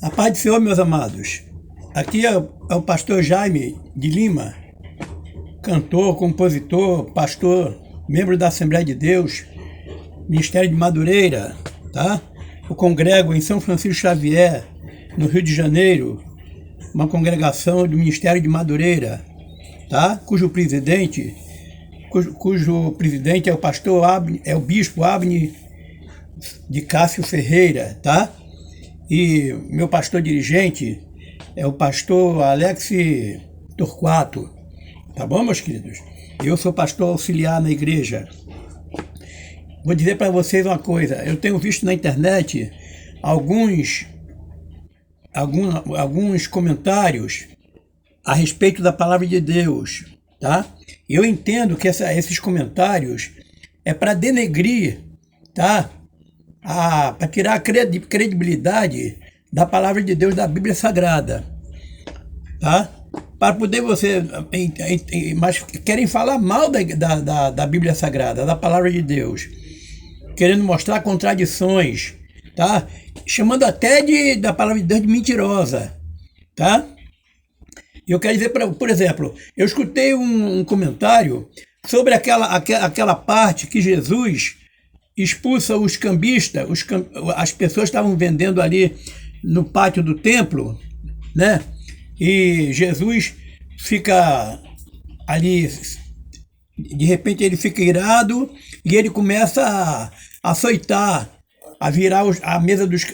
A paz do Senhor, meus amados. Aqui é o pastor Jaime de Lima, cantor, compositor, pastor, membro da Assembleia de Deus, Ministério de Madureira, tá? Eu congrego em São Francisco Xavier, no Rio de Janeiro, uma congregação do Ministério de Madureira, tá? Cujo presidente é o pastor Abne, é o bispo Abne de Cássio Ferreira, tá? E meu pastor dirigente é o pastor Alex Torquato, tá bom, meus queridos? Eu sou pastor auxiliar na igreja. Vou dizer para vocês uma coisa, eu tenho visto na internet alguns comentários a respeito da palavra de Deus, tá? Eu entendo que esses comentários é para denegrir, tá? Para tirar a credibilidade da palavra de Deus, da Bíblia Sagrada, tá? Para poder mas querem falar mal da Bíblia Sagrada, da palavra de Deus, querendo mostrar contradições, tá? Chamando até da palavra de Deus de mentirosa, tá? Eu quero dizer, por exemplo, eu escutei um comentário sobre aquela parte que Jesus expulsa os cambistas, as pessoas estavam vendendo ali no pátio do templo, né? E Jesus fica ali, de repente ele fica irado e ele começa a açoitar, a virar a mesa dos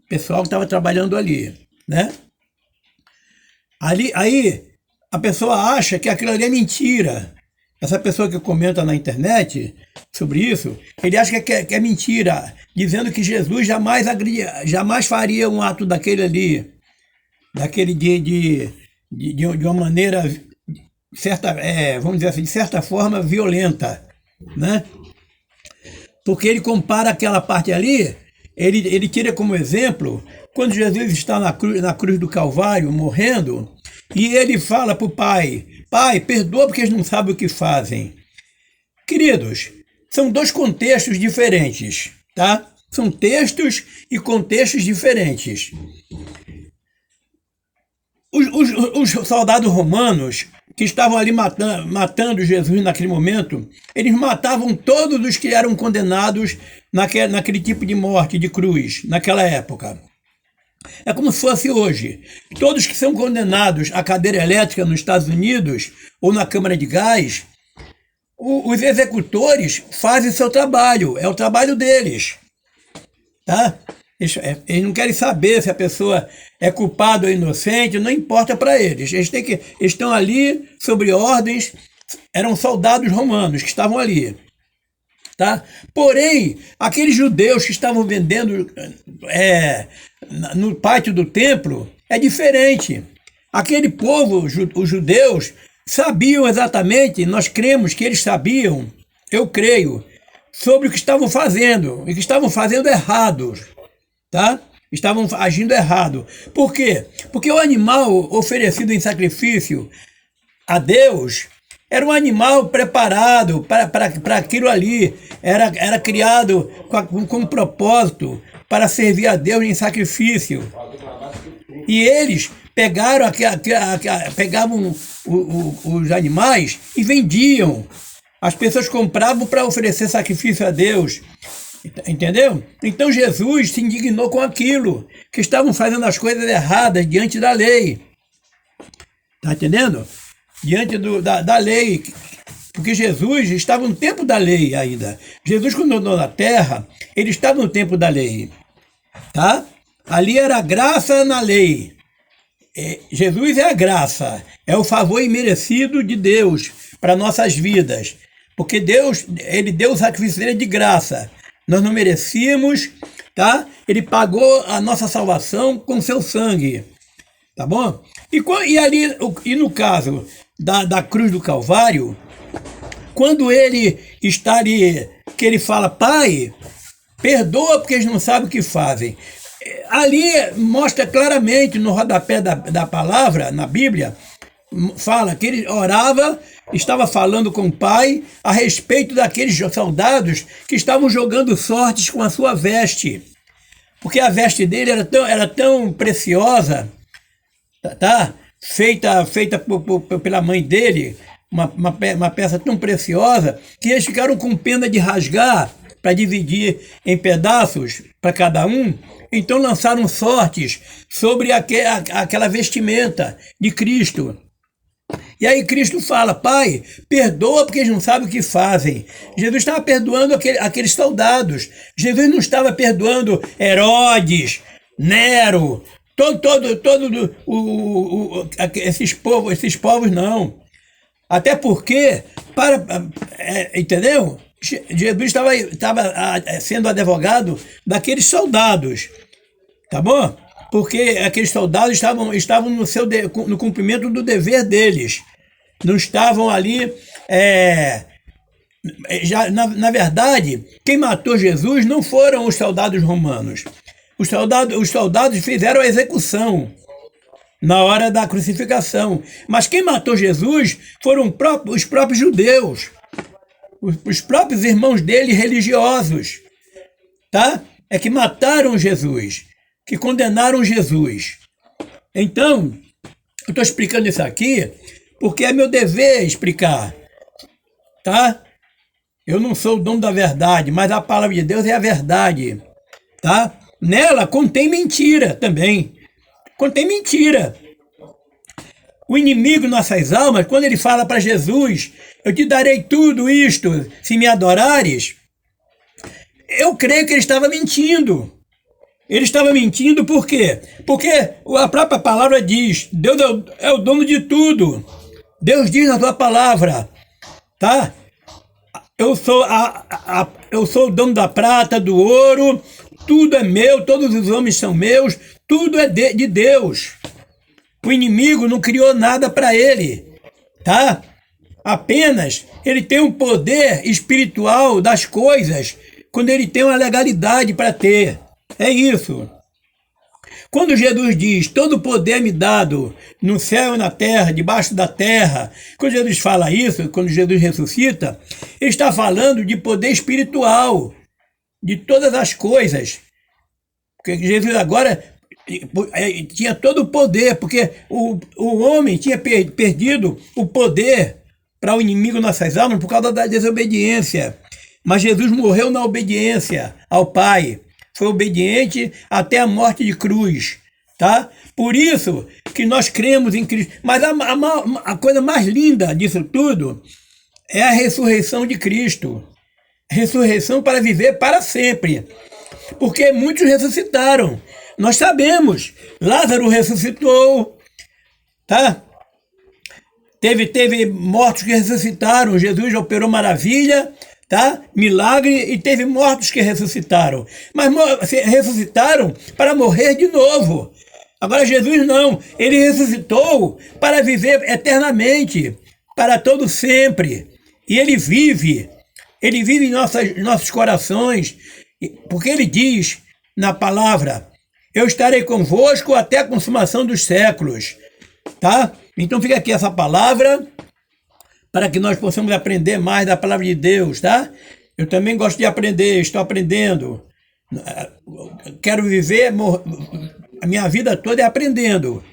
pessoal que estava trabalhando ali, né? Aí a pessoa acha que aquilo ali é mentira. Essa pessoa que comenta na internet sobre isso, ele acha que é mentira, dizendo que Jesus jamais faria um ato daquele ali, de uma maneira vamos dizer assim, de certa forma violenta, né? Porque ele compara aquela parte ali, ele tira como exemplo quando Jesus está na cruz do Calvário, morrendo, e ele fala para o Pai: Pai, perdoa porque eles não sabem o que fazem. Queridos, são dois contextos diferentes, tá? São textos e contextos diferentes. Os soldados romanos que estavam ali matando Jesus naquele momento, eles matavam todos os que eram condenados naquele tipo de morte, de cruz, naquela época. É como se fosse hoje. Todos que são condenados à cadeira elétrica nos Estados Unidos ou na câmara de gás, os executores fazem seu trabalho, é o trabalho deles, tá? Eles não querem saber se a pessoa é culpada ou inocente, não importa para eles. Eles estão ali sobre ordens, eram soldados romanos que estavam ali, tá? Porém, aqueles judeus que estavam vendendo no pátio do templo é diferente. Aquele povo, os judeus, sabiam exatamente, nós cremos que eles sabiam, eu creio, sobre o que estavam fazendo, e que estavam fazendo errado, tá? Estavam agindo errado. Por quê? Porque o animal oferecido em sacrifício a Deus era um animal preparado para aquilo ali, era criado com um propósito para servir a Deus em sacrifício. E eles pegavam os animais e vendiam. As pessoas compravam para oferecer sacrifício a Deus. Entendeu? Então Jesus se indignou com aquilo, que estavam fazendo as coisas erradas diante da lei. Tá entendendo? Diante da lei. Porque Jesus estava no tempo da lei ainda. Jesus, quando andou na terra, ele estava no tempo da lei. Tá? Ali era a graça na lei. Jesus é a graça, é o favor imerecido de Deus para nossas vidas. Porque Deus, ele deu o sacrifício dele de graça. Nós não merecíamos, tá? Ele pagou a nossa salvação com seu sangue, tá bom? E no caso da cruz do Calvário, quando ele está ali, que ele fala: Pai, perdoa porque eles não sabem o que fazem. Ali mostra claramente no rodapé da palavra, na Bíblia, fala que ele orava, estava falando com o Pai a respeito daqueles soldados que estavam jogando sortes com a sua veste. porque a veste dele era tão preciosa, tá? Feita pela mãe dele, uma peça tão preciosa, que eles ficaram com pena de rasgar para dividir em pedaços para cada um. Então lançaram sortes sobre aquela vestimenta de Cristo. E aí Cristo fala: Pai, perdoa porque eles não sabem o que fazem. Jesus estava perdoando aqueles soldados. Jesus não estava perdoando Herodes, Nero, esses povos não. Até porque, entendeu? Jesus estava sendo advogado daqueles soldados, tá bom? Porque aqueles soldados estavam no cumprimento do dever deles. Não estavam ali. Na verdade, quem matou Jesus não foram os soldados romanos. Os soldados fizeram a execução na hora da crucificação. Mas quem matou Jesus foram os próprios judeus, os próprios irmãos dele religiosos, tá? É que mataram Jesus, que condenaram Jesus. Então, eu estou explicando isso aqui porque é meu dever explicar, tá? Eu não sou o dono da verdade, mas a palavra de Deus é a verdade, tá? Nela contém mentira também. Contém mentira. O inimigo de nossas almas, quando ele fala para Jesus: eu te darei tudo isto se me adorares, eu creio que ele estava mentindo. Ele estava mentindo por quê? Porque a própria palavra diz: Deus é o dono de tudo. Deus diz na sua palavra, tá? Eu sou o dono da prata, do ouro, tudo é meu, todos os homens são meus, tudo é de Deus. O inimigo não criou nada para ele, tá? Apenas ele tem um poder espiritual das coisas quando ele tem uma legalidade para ter. É isso. Quando Jesus diz: todo o poder é me dado no céu e na terra, debaixo da terra, quando Jesus fala isso, quando Jesus ressuscita, ele está falando de poder espiritual, de todas as coisas. Porque Jesus agora tinha todo o poder, porque o homem tinha perdido o poder para o inimigo de nossas almas por causa da desobediência. Mas Jesus morreu na obediência ao Pai. Foi obediente até a morte de cruz, tá? Por isso que nós cremos em Cristo. Mas a coisa mais linda disso tudo é a ressurreição de Cristo. Ressurreição para viver para sempre. Porque muitos ressuscitaram. Nós sabemos. Lázaro ressuscitou, tá? Teve mortos que ressuscitaram. Jesus operou maravilha, tá? Milagre, e teve mortos que ressuscitaram. Mas ressuscitaram para morrer de novo. Agora Jesus não. Ele ressuscitou para viver eternamente, para todo sempre. E ele vive. Ele vive em nossos corações. Porque ele diz na palavra: eu estarei convosco até a consumação dos séculos. Tá? Então fica aqui essa palavra, para que nós possamos aprender mais da palavra de Deus, tá? Eu também gosto de aprender, estou aprendendo. Quero viver, a minha vida toda é aprendendo,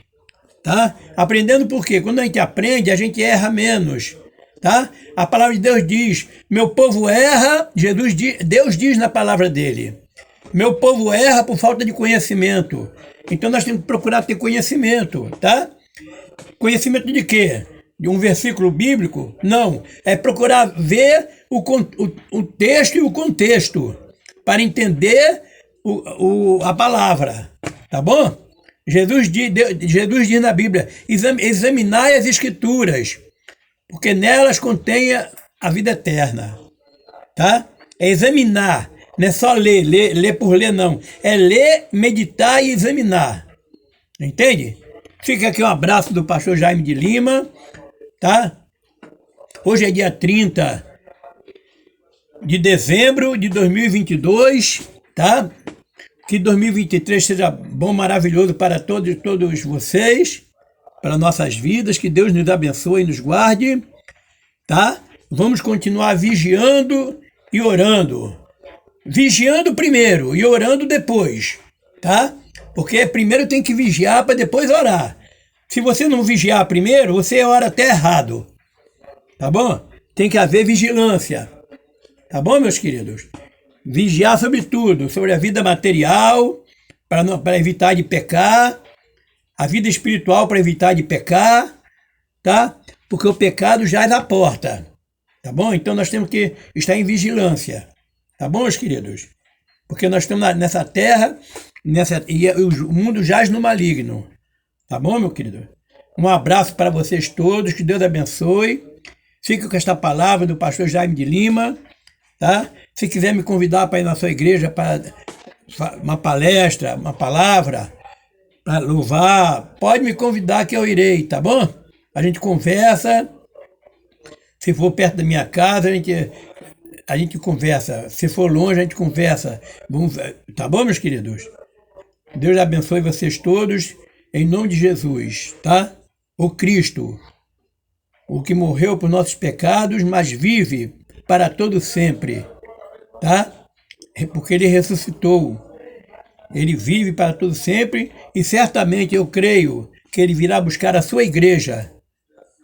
tá? Aprendendo por quê? Quando a gente aprende, a gente erra menos, tá? A palavra de Deus diz: meu povo erra, Deus diz na palavra dele: meu povo erra por falta de conhecimento. Então nós temos que procurar ter conhecimento, tá? Conhecimento de quê? De um versículo bíblico? Não. É procurar ver o texto e o contexto para entender a palavra. Tá bom? Jesus diz na Bíblia: examinai as Escrituras, porque nelas contém a vida eterna. Tá? É examinar. Não é só ler por ler, não. É ler, meditar e examinar. Entende? Fica aqui um abraço do pastor Jaime de Lima, tá? Hoje é dia 30 de dezembro de 2022, tá? Que 2023 seja bom, maravilhoso para todos vocês, para nossas vidas, que Deus nos abençoe e nos guarde, tá? Vamos continuar vigiando e orando. Vigiando primeiro e orando depois, tá? Porque primeiro tem que vigiar para depois orar. Se você não vigiar primeiro, você ora até errado, tá bom? Tem que haver vigilância, tá bom, meus queridos? Vigiar sobre tudo, sobre a vida material, para evitar de pecar, a vida espiritual para evitar de pecar, tá? Porque o pecado jaz à porta, tá bom? Então nós temos que estar em vigilância, tá bom, meus queridos? Porque nós estamos nessa terra, e o mundo jaz no maligno, tá bom, meu querido? Um abraço para vocês todos, que Deus abençoe. Fica com esta palavra do pastor Jaime de Lima, tá? Se quiser me convidar para ir na sua igreja para uma palestra, uma palavra, para louvar, pode me convidar que eu irei, tá bom? A gente conversa, se for perto da minha casa, a gente conversa, se for longe, a gente conversa, tá bom, meus queridos? Deus abençoe vocês todos, em nome de Jesus, tá? O Cristo, o que morreu por nossos pecados, mas vive para todo sempre, tá? Porque ele ressuscitou. Ele vive para todo sempre e certamente eu creio que ele virá buscar a sua igreja,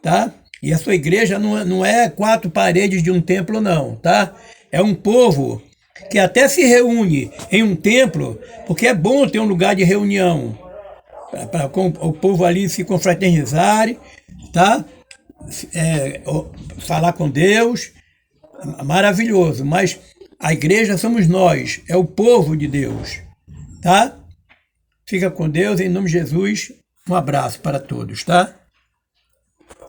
tá? E a sua igreja não é 4 paredes de um templo, não, tá? É um povo que até se reúne em um templo, porque é bom ter um lugar de reunião, para o povo ali se confraternizar, tá? Falar com Deus, maravilhoso, mas a igreja somos nós, é o povo de Deus, tá? Fica com Deus, em nome de Jesus, um abraço para todos, tá?